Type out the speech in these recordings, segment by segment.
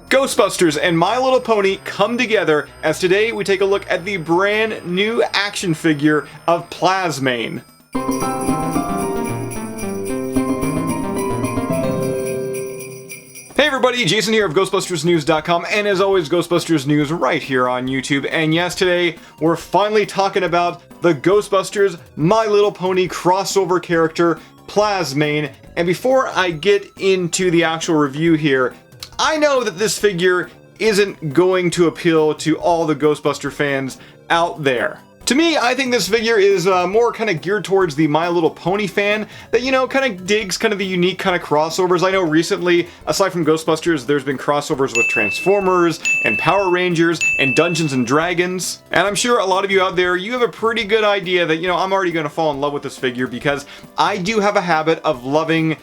Ghostbusters and My Little Pony come together as today we take a look at the brand new action figure of Plasmane. Hey everybody, Jason here of GhostbustersNews.com, and as always, Ghostbusters News right here on YouTube. And yes, today we're finally talking about the Ghostbusters My Little Pony crossover character, Plasmane. And before I get into the actual review here, I know that this figure isn't going to appeal to all the Ghostbuster fans out there. To me, I think this figure is more kind of geared towards the My Little Pony fan that, you know, kind of digs kind of the unique kind of crossovers. I know recently, aside from Ghostbusters, there's been crossovers with Transformers and Power Rangers and Dungeons and Dragons. And I'm sure a lot of you out there, you have a pretty good idea that, you know, I'm already going to fall in love with this figure because I do have a habit of loving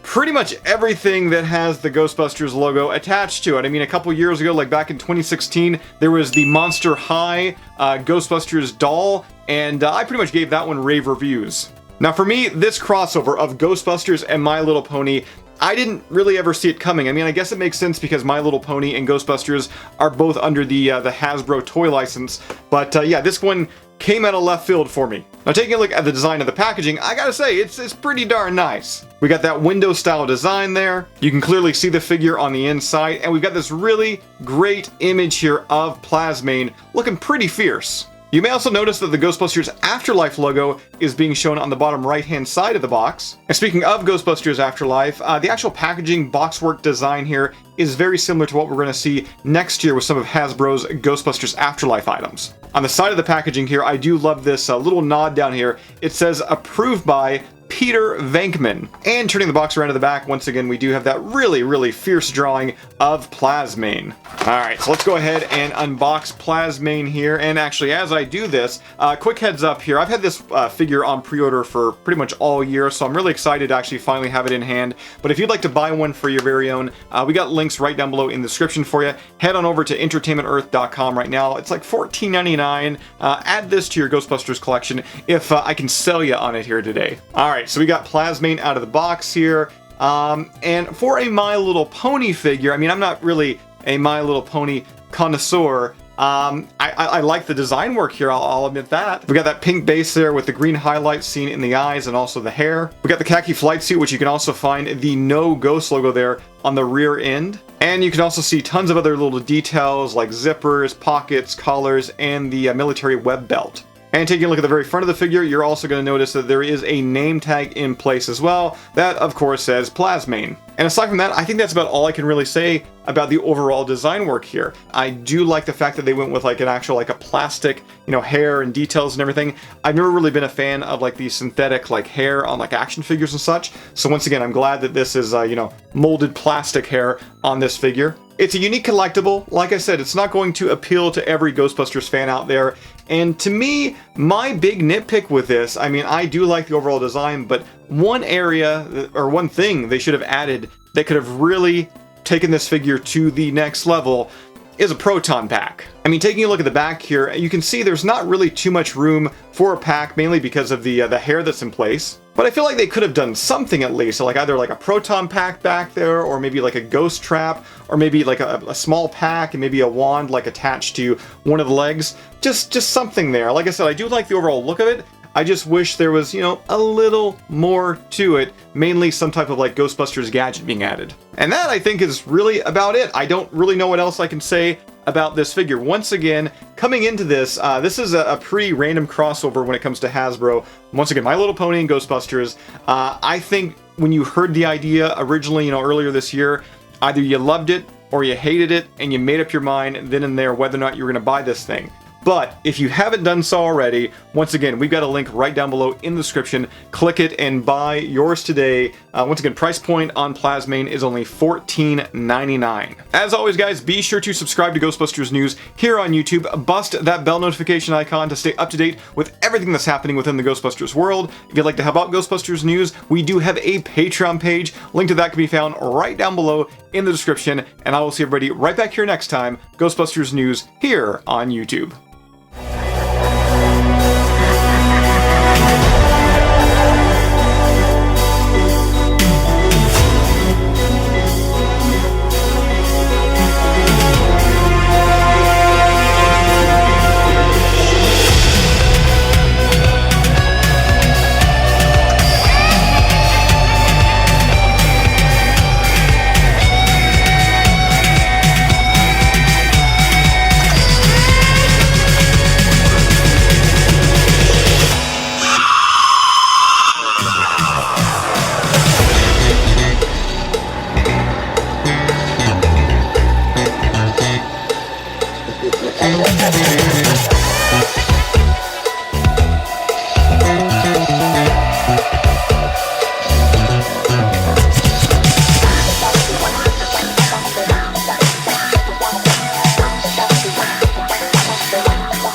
pretty much everything that has the Ghostbusters logo attached to it. I mean, a couple years ago, like back in 2016, there was the Monster High Ghostbusters doll, and I pretty much gave that one rave reviews. Now for me, this crossover of Ghostbusters and My Little Pony, I didn't really ever see it coming. I mean, I guess it makes sense because My Little Pony and Ghostbusters are both under the Hasbro toy license, but yeah, this one came out of left field for me. Now taking a look at the design of the packaging, I gotta say, it's pretty darn nice. We got that window style design there. You can clearly see the figure on the inside, and we've got this really great image here of Plasmane looking pretty fierce. You may also notice that the Ghostbusters Afterlife logo is being shown on the bottom right-hand side of the box. And speaking of Ghostbusters Afterlife, the actual packaging boxwork design here is very similar to what we're going to see next year with some of Hasbro's Ghostbusters Afterlife items. On the side of the packaging here, I do love this little nod down here. It says, approved by Peter Venkman. And turning the box around to the back, once again, we do have that really fierce drawing of Plasmane. Alright, so let's go ahead and unbox Plasmane here. And actually, as I do this, quick heads up here, I've had this figure on pre-order for pretty much all year, so I'm really excited to actually finally have it in hand. But if you'd like to buy one for your very own, we got links right down below in the description for you. Head on over to entertainmentearth.com right now. It's like $14.99. Add this to your Ghostbusters collection if I can sell you on it here today. Alright, so we got Plasmane out of the box here. And for a My Little Pony figure, I mean, I'm not really a My Little Pony connoisseur. I like the design work here, I'll admit that. We got that pink base there with the green highlights seen in the eyes and also the hair. We got the khaki flight suit, which you can also find the No Ghost logo there on the rear end. And you can also see tons of other little details like zippers, pockets, collars, and the military web belt. And taking a look at the very front of the figure, you're also going to notice that there is a name tag in place as well. That, of course, says Plasmane. And aside from that, I think that's about all I can really say about the overall design work here. I do like the fact that they went with like an actual, like a plastic, you know, hair and details and everything. I've never really been a fan of like the synthetic like hair on like action figures and such. So once again, I'm glad that this is, you know, molded plastic hair on this figure. It's a unique collectible. Like I said, it's not going to appeal to every Ghostbusters fan out there. And to me, my big nitpick with this, I mean, I do like the overall design, but one area, or one thing they should have added that could have really taken this figure to the next level is a proton pack. I mean, taking a look at the back here, you can see there's not really too much room for a pack, mainly because of the hair that's in place. But I feel like they could have done something at least, so like either like a proton pack back there, or maybe like a ghost trap, or maybe like a small pack and maybe a wand like attached to one of the legs. Just something there. Like I said, I do like the overall look of it. I just wish there was, you know, a little more to it, mainly some type of like Ghostbusters gadget being added. And that, I think, is really about it. I don't really know what else I can say about this figure. Once again, coming into this, this is a pretty random crossover when it comes to Hasbro. Once again, My Little Pony and Ghostbusters. I think when you heard the idea originally, you know, earlier this year, either you loved it or you hated it, and you made up your mind then and there whether or not you were going to buy this thing. But if you haven't done so already, once again, we've got a link right down below in the description. Click it and buy yours today. Once again, price point on Plasmane is only $14.99. As always, guys, be sure to subscribe to Ghostbusters News here on YouTube. Bust that bell notification icon to stay up to date with everything that's happening within the Ghostbusters world. If you'd like to help out Ghostbusters News, we do have a Patreon page. Link to that can be found right down below in the description. And I will see everybody right back here next time. Ghostbusters News here on YouTube.